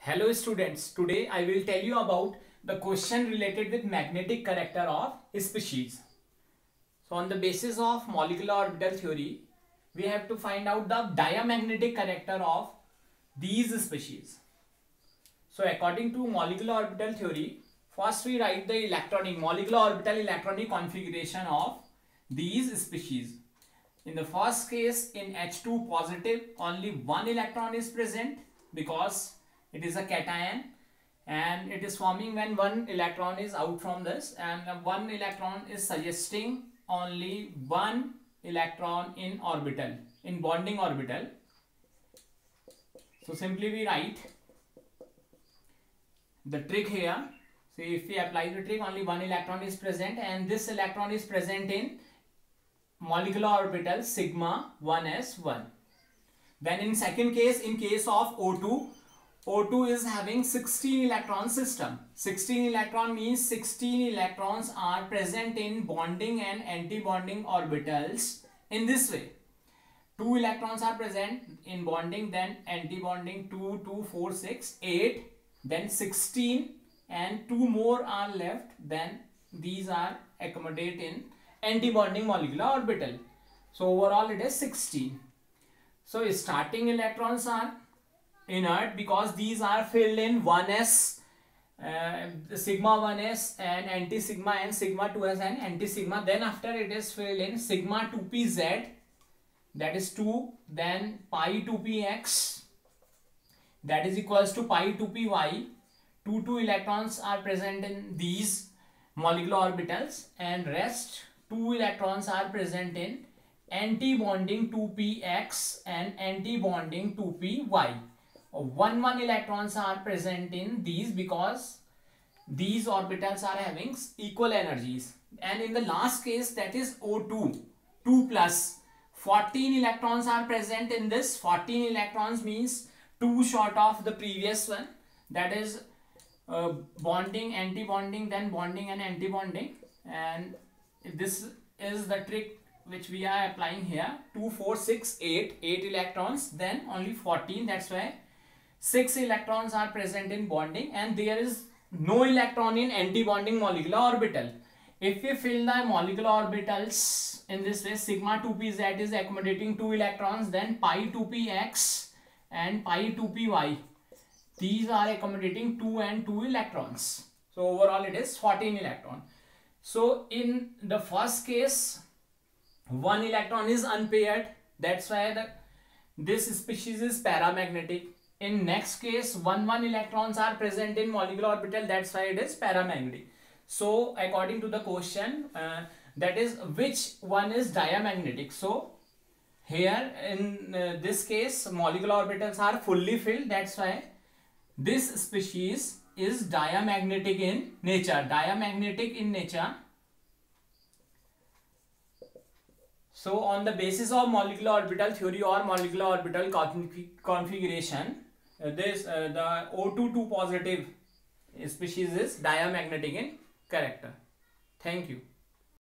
Hello students, today I will tell you about the question related with magnetic character of species. So on the basis of molecular orbital theory, we have to find out the diamagnetic character of these species. So according to molecular orbital theory, first we write the molecular orbital electronic configuration of these species. In the first case, in H2 positive, only one electron is present because it is a cation and it is forming when one electron is out from this, and one electron is suggesting only one electron in orbital, in bonding orbital. So simply we write the trick here. So if we apply the trick, only one electron is present and this electron is present in molecular orbital sigma 1s1. Then in second case, in case of O2 is having 16 electron system. 16 electron means 16 electrons are present in bonding and anti-bonding orbitals in this way. 2 electrons are present in bonding, then anti-bonding 2, 2, 4, 6, 8, then 16 and 2 more are left, then these are accommodate in anti-bonding molecular orbital. So overall it is 16. So starting electrons are inert because these are filled in 1s, sigma 1s and anti-sigma and sigma 2s and anti-sigma. Then after it is filled in sigma 2pz, that is 2, then pi 2px, that is equals to pi 2py. 2 electrons are present in these molecular orbitals and rest 2 electrons are present in anti-bonding 2px and anti-bonding 2py. 1 electrons are present in these because these orbitals are having equal energies. And in the last case, that is O2, 2 plus, 14 electrons are present in this. 14 electrons means 2 short of the previous one, that is bonding, anti-bonding, then bonding and anti-bonding. And this is the trick which we are applying here. 2, 4, 6, 8 electrons, then only 14, that's why 6 electrons are present in bonding and there is no electron in anti-bonding molecular orbital. If we fill the molecular orbitals in this way, sigma 2pz is accommodating 2 electrons, then pi 2px and pi 2py, these are accommodating 2 and 2 electrons. So overall it is 14 electron. So in the first case, 1 electron is unpaired, that's why this species is paramagnetic. In next case, 1 electrons are present in molecular orbital, that's why it is paramagnetic. So according to the question, that is which one is diamagnetic. So here in this case, molecular orbitals are fully filled, that's why this species is diamagnetic in nature. Diamagnetic in nature. So on the basis of molecular orbital theory or molecular orbital configuration, the O2 positive species is diamagnetic in character. Thank you.